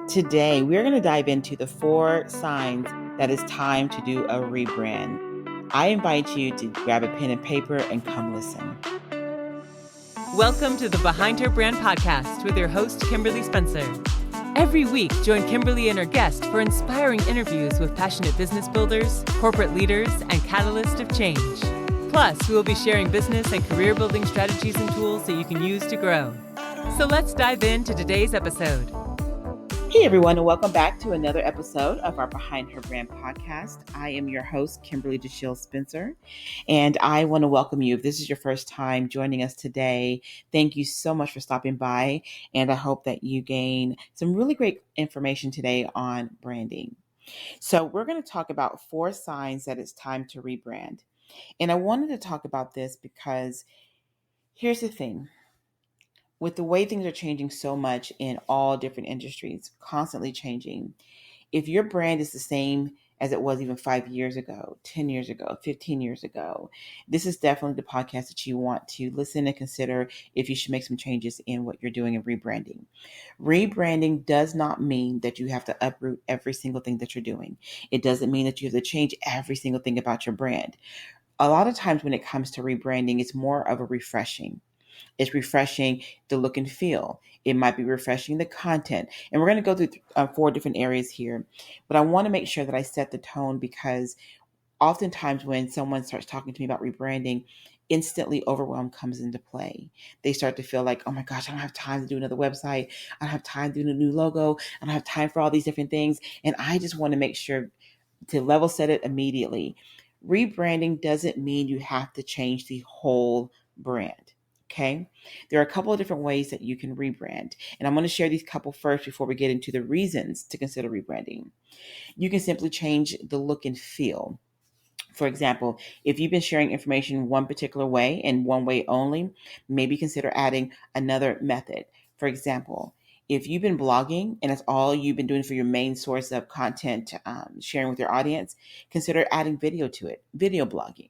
Today, we're going to dive into the 4 signs that it's time to do a rebrand. I invite you to grab a pen and paper and come listen. Welcome to the Behind Her Brand podcast with your host, Kimberly Spencer. Every week, join Kimberly and her guest for inspiring interviews with passionate business builders, corporate leaders, and catalysts of change. Plus, we will be sharing business and career building strategies and tools that you can use to grow. So let's dive into today's episode. Hey everyone, and welcome back to another episode of our Behind Her Brand podcast. I am your host, Kimberly DeShields-Spencer, and I want to welcome you. If this is your first time joining us today, thank you so much for stopping by, and I hope that you gain some really great information today on branding. So we're going to talk about 4 signs that it's time to rebrand. And I wanted to talk about this because here's the thing. With the way things are changing so much in all different industries, constantly changing, if your brand is the same as it was even 5 years ago, 10 years ago, 15 years ago, this is definitely the podcast that you want to listen and consider if you should make some changes in what you're doing in rebranding. Rebranding does not mean that you have to uproot every single thing that you're doing. It doesn't mean that you have to change every single thing about your brand. A lot of times when it comes to rebranding, it's more of a refreshing. It's refreshing the look and feel. It might be refreshing the content. And we're going to go through 4 different areas here. But I want to make sure that I set the tone because oftentimes when someone starts talking to me about rebranding, instantly overwhelm comes into play. They start to feel like, oh my gosh, I don't have time to do another website. I don't have time to do a new logo. I don't have time for all these different things. And I just want to make sure to level set it immediately. Rebranding doesn't mean you have to change the whole brand. Okay, there are a couple of different ways that you can rebrand, and I'm going to share these couple first before we get into the reasons to consider rebranding. You can simply change the look and feel. For example, if you've been sharing information one particular way and one way only, maybe consider adding another method. For example, if you've been blogging and that's all you've been doing for your main source of content sharing with your audience, consider adding video to it, video blogging.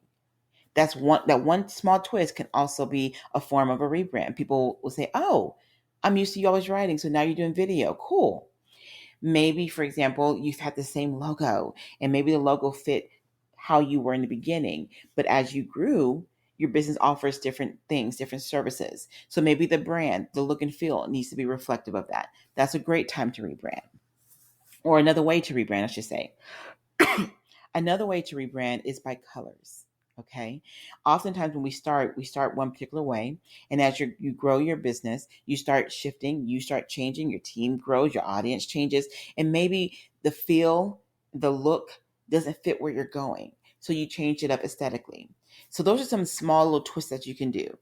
That one small twist can also be a form of a rebrand. People will say, oh, I'm used to you always writing, so now you're doing video. Cool. Maybe, for example, you've had the same logo and maybe the logo fit how you were in the beginning. But as you grew, your business offers different things, different services. So maybe the brand, the look and feel needs to be reflective of that. That's a great time to rebrand. Or another way to rebrand, I should say. Another way to rebrand is by colors. Okay. Oftentimes when we start one particular way. And as you grow your business, you start shifting, you start changing, your team grows, your audience changes, and maybe the feel, the look doesn't fit where you're going. So you change it up aesthetically. So those are some small little twists that you can do.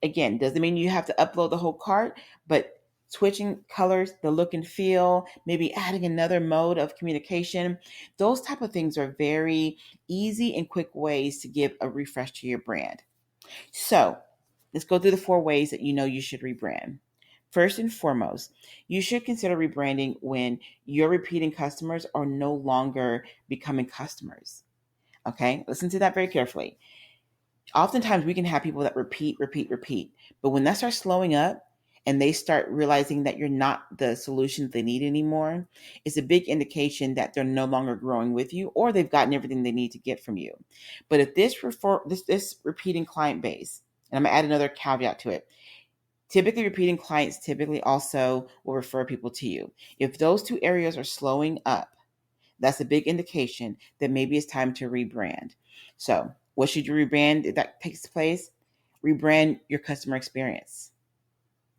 Again, doesn't mean you have to upload the whole cart, but switching colors, the look and feel, maybe adding another mode of communication. Those type of things are very easy and quick ways to give a refresh to your brand. So let's go through the 4 ways that you know you should rebrand. First and foremost, you should consider rebranding when your repeating customers are no longer becoming customers. Okay, listen to that very carefully. Oftentimes we can have people that repeat, but when that starts slowing up, and they start realizing that you're not the solution they need anymore, it's a big indication that they're no longer growing with you or they've gotten everything they need to get from you. But if this repeating client base, and I'm going to add another caveat to it, typically repeating clients typically also will refer people to you. If those 2 areas are slowing up, that's a big indication that maybe it's time to rebrand. So what should you rebrand if that takes place? Rebrand your customer experience.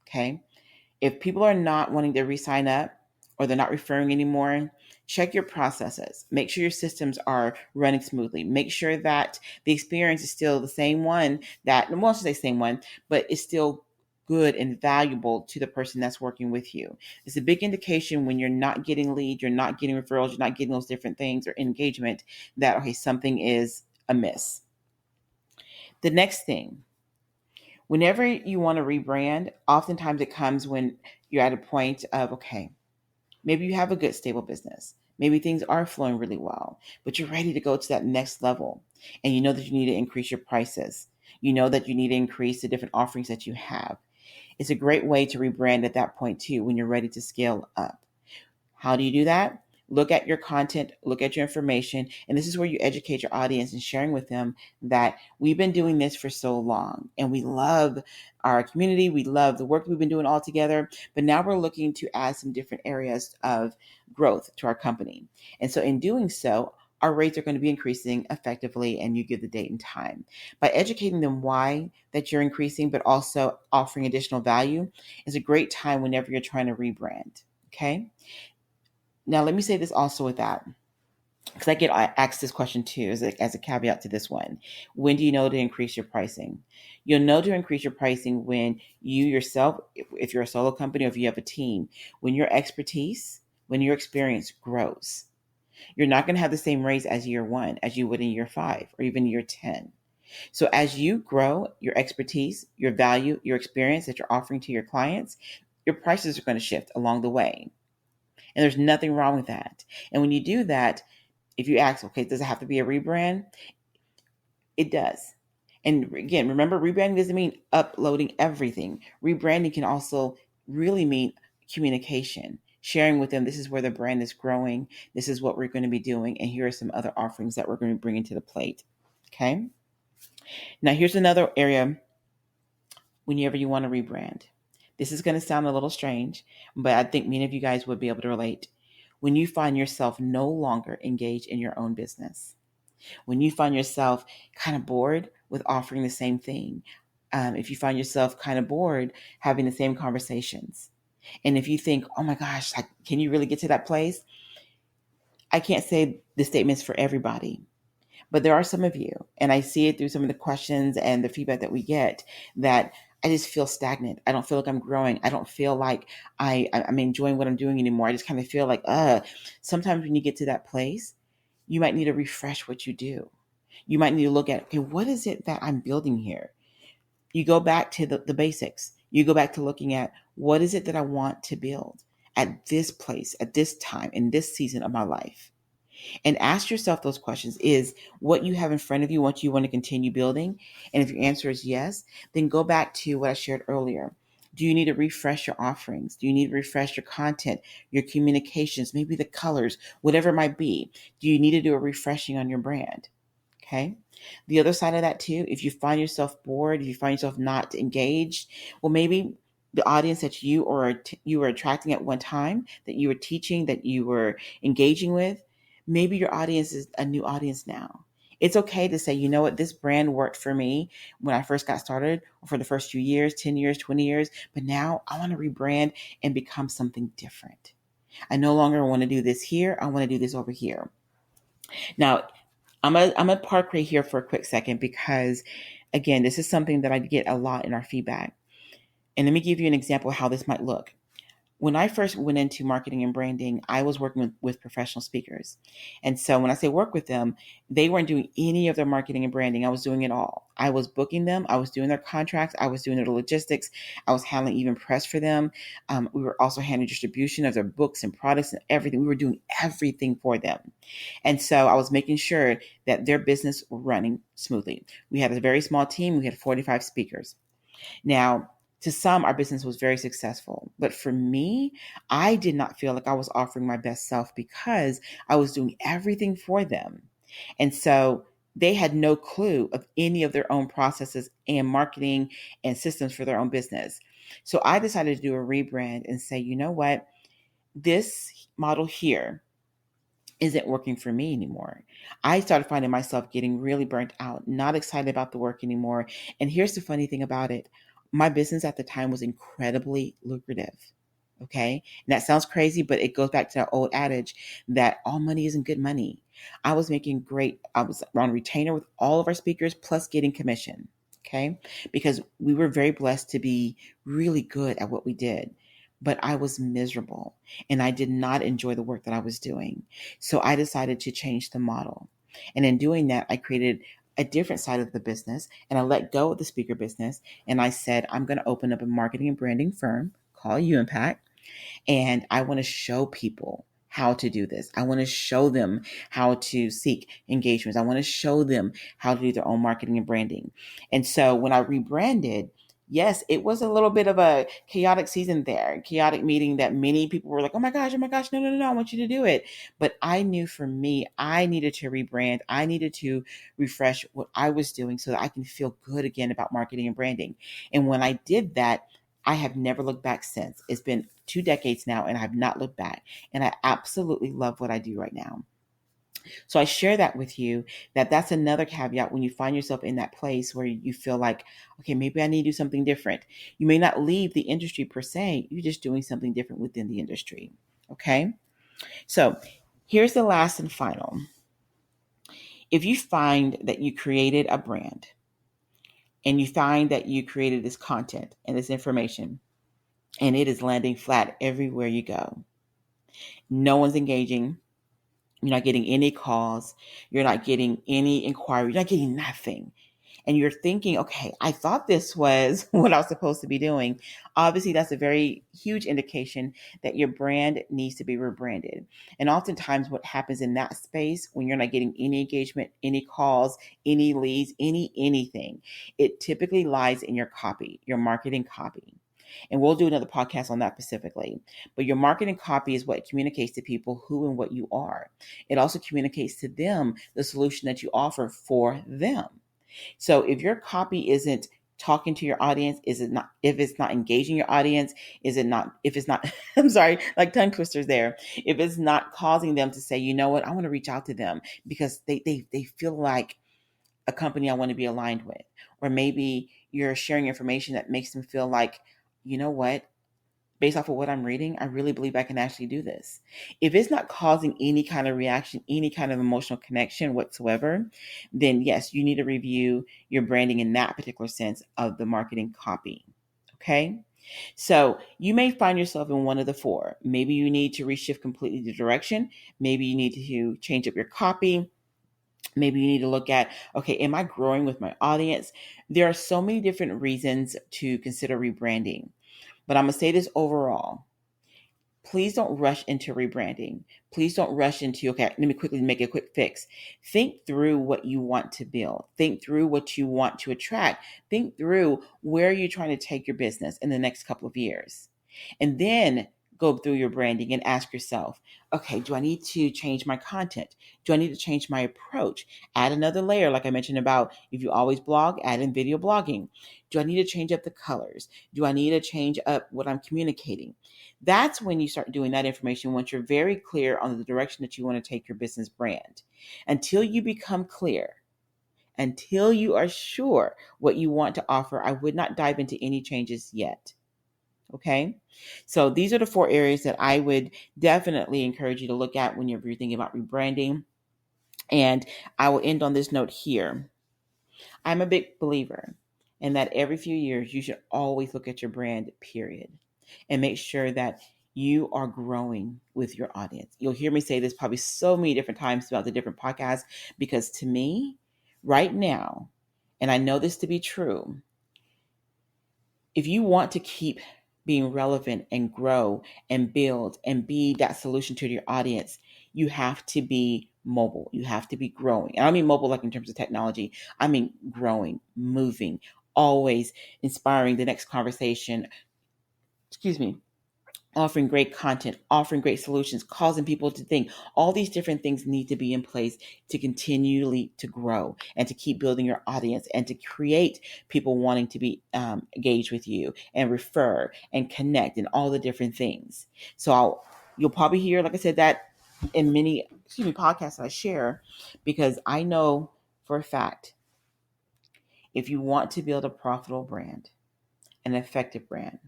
Okay. If people are not wanting to re-sign up or they're not referring anymore, check your processes. Make sure your systems are running smoothly. Make sure that the experience is still the same one that, well, I should say same one, but it's still good and valuable to the person that's working with you. It's a big indication when you're not getting leads, you're not getting referrals, you're not getting those different things or engagement that, okay, something is amiss. The next thing, whenever you want to rebrand, oftentimes it comes when you're at a point of, okay, maybe you have a good stable business. Maybe things are flowing really well, but you're ready to go to that next level. And you know that you need to increase your prices. You know that you need to increase the different offerings that you have. It's a great way to rebrand at that point too, when you're ready to scale up. How do you do that? Look at your content, look at your information, and this is where you educate your audience and sharing with them that we've been doing this for so long and we love our community, we love the work we've been doing all together, but now we're looking to add some different areas of growth to our company. And so in doing so, our rates are going to be increasing effectively, and you give the date and time. By educating them why that you're increasing, but also offering additional value is a great time whenever you're trying to rebrand. Okay. Now, let me say this also with that, because I get asked this question too, as a caveat to this one. When do you know to increase your pricing? You'll know to increase your pricing when you yourself, if you're a solo company or if you have a team, when your expertise, when your experience grows. You're not going to have the same rates as year one as you would in year 5 or even year 10. So as you grow your expertise, your value, your experience that you're offering to your clients, your prices are going to shift along the way. And there's nothing wrong with that. And when you do that, if you ask, okay, does it have to be a rebrand? It does. And again, remember, rebranding doesn't mean uploading everything. Rebranding can also really mean communication, sharing with them, this is where the brand is growing. This is what we're going to be doing. And here are some other offerings that we're going to bring into the plate. Okay. Now, here's another area whenever you want to rebrand. This is going to sound a little strange, but I think many of you guys would be able to relate. When you find yourself no longer engaged in your own business, when you find yourself kind of bored with offering the same thing, if you find yourself kind of bored having the same conversations, and if you think, oh my gosh, like, can you really get to that place? I can't say the statements for everybody, but there are some of you, and I see it through some of the questions and the feedback that we get, that I just feel stagnant. I don't feel like I'm growing. I don't feel like I'm enjoying what I'm doing anymore. I just kind of feel like, sometimes when you get to that place, you might need to refresh what you do. You might need to look at, okay, what is it that I'm building here? You go back to the basics. You go back to looking at, what is it that I want to build at this place, at this time, in this season of my life? And ask yourself those questions. Is what you have in front of you what you want to continue building? And if your answer is yes, then go back to what I shared earlier. Do you need to refresh your offerings? Do you need to refresh your content, your communications, maybe the colors, whatever it might be? Do you need to do a refreshing on your brand? Okay. The other side of that too, if you find yourself bored, if you find yourself not engaged, well, maybe the audience that you were attracting at one time, that you were teaching, that you were engaging with, maybe your audience is a new audience now. It's okay to say, you know what, this brand worked for me when I first got started, or for the first few years, 10 years, 20 years, but now I want to rebrand and become something different. I no longer want to do this here. I want to do this over here. Now, I'm a park right here for a quick second, because again, this is something that I get a lot in our feedback. And let me give you an example of how this might look. When I first went into marketing and branding, I was working with professional speakers. And so when I say work with them, they weren't doing any of their marketing and branding. I was doing it all. I was booking them. I was doing their contracts. I was doing their logistics. I was handling even press for them. We were also handling distribution of their books and products and everything. We were doing everything for them. And so I was making sure that their business was running smoothly. We had a very small team. We had 45 speakers. Now, to some, our business was very successful. But for me, I did not feel like I was offering my best self, because I was doing everything for them. And so they had no clue of any of their own processes and marketing and systems for their own business. So I decided to do a rebrand and say, you know what? This model here isn't working for me anymore. I started finding myself getting really burnt out, not excited about the work anymore. And here's the funny thing about it. My business at the time was incredibly lucrative. Okay. And that sounds crazy, but it goes back to that old adage that all money isn't good money. I was making great. I was on retainer with all of our speakers, plus getting commission. Okay. Because we were very blessed to be really good at what we did. But I was miserable and I did not enjoy the work that I was doing. So I decided to change the model. And in doing that, I created a different side of the business, and I let go of the speaker business. And I said, I'm going to open up a marketing and branding firm called U Impact. And I want to show people how to do this. I want to show them how to seek engagements. I want to show them how to do their own marketing and branding. And so when I rebranded, yes, it was a little bit of a chaotic season there, chaotic meeting that many people were like, oh my gosh, no, no, no, no, I want you to do it. But I knew for me, I needed to rebrand. I needed to refresh what I was doing so that I can feel good again about marketing and branding. And when I did that, I have never looked back since. It's been 2 decades now and I have not looked back. And I absolutely love what I do right now. So I share that with you, that that's another caveat when you find yourself in that place where you feel like, okay, maybe I need to do something different. You may not leave the industry per se, you're just doing something different within the industry. Okay. So here's the last and final. If you find that you created a brand and you find that you created this content and this information and it is landing flat everywhere you go, no one's engaging, you're not getting any calls, you're not getting any inquiry, you're not getting nothing. And you're thinking, okay, I thought this was what I was supposed to be doing. Obviously, that's a very huge indication that your brand needs to be rebranded. And oftentimes what happens in that space when you're not getting any engagement, any calls, any leads, anything, it typically lies in your copy, your marketing copy. And we'll do another podcast on that specifically. But your marketing copy is what communicates to people who and what you are. It also communicates to them the solution that you offer for them. So if your copy isn't talking to your audience, is it not, if it's not engaging your audience, is it not, if it's not, I'm sorry, like tongue twisters there, if it's not causing them to say, you know what, I want to reach out to them because they feel like a company I want to be aligned with. Or maybe you're sharing information that makes them feel like, you know what, based off of what I'm reading, I really believe I can actually do this. If it's not causing any kind of reaction, any kind of emotional connection whatsoever, then yes, you need to review your branding in that particular sense of the marketing copy. Okay. So you may find yourself in one of the four. Maybe you need to reshift completely the direction. Maybe you need to change up your copy. Maybe you need to look at, okay, am I growing with my audience? There are so many different reasons to consider rebranding. But I'm going to say this overall. Please don't rush into rebranding. Please don't rush into, okay, let me quickly make a quick fix. Think through what you want to build. Think through what you want to attract. Think through where you're trying to take your business in the next couple of years. And then go through your branding and ask yourself, okay, do I need to change my content? Do I need to change my approach? Add another layer, like I mentioned about if you always blog, add in video blogging. Do I need to change up the colors? Do I need to change up what I'm communicating? That's when you start doing that information once you're very clear on the direction that you want to take your business brand. Until you become clear, until you are sure what you want to offer, I would not dive into any changes yet. Okay. So these are the 4 areas that I would definitely encourage you to look at when you're thinking about rebranding. And I will end on this note here. I'm a big believer in that every few years, you should always look at your brand, period, and make sure that you are growing with your audience. You'll hear me say this probably so many different times throughout the different podcasts, because to me, right now, and I know this to be true, if you want to keep being relevant and grow and build and be that solution to your audience, you have to be mobile. You have to be growing. And I don't mean mobile like in terms of technology. I mean growing, moving, always inspiring the next conversation. Excuse me. Offering great content, offering great solutions, causing people to think. All these different things need to be in place to continually to grow and to keep building your audience and to create people wanting to be engaged with you and refer and connect and all the different things. So you'll probably hear, like I said, that in many podcasts I share, because I know for a fact, if you want to build a profitable brand, an effective brand,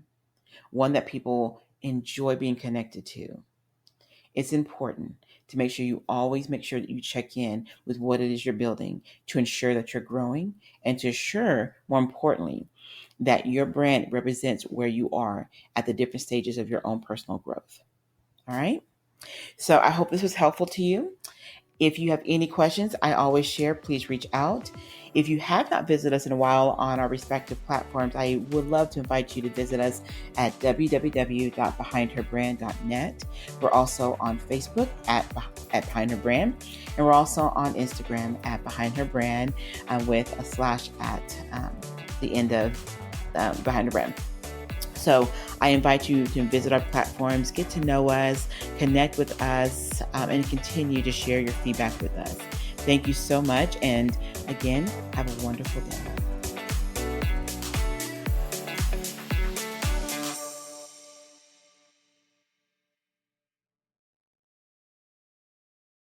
one that people enjoy being connected to, it's important to make sure you always make sure that you check in with what it is you're building to ensure that you're growing and to ensure, more importantly, that your brand represents where you are at the different stages of your own personal growth. All right. So I hope this was helpful to you. If you have any questions, I always share, please reach out. If you have not visited us in a while on our respective platforms, I would love to invite you to visit us at www.behindherbrand.net. We're also on Facebook at Behind Her Brand, and we're also on Instagram at Behind Her Brand with a slash at the end of Behind Her Brand. So I invite you to visit our platforms, get to know us, connect with us, and continue to share your feedback with us. Thank you so much. And again, have a wonderful day.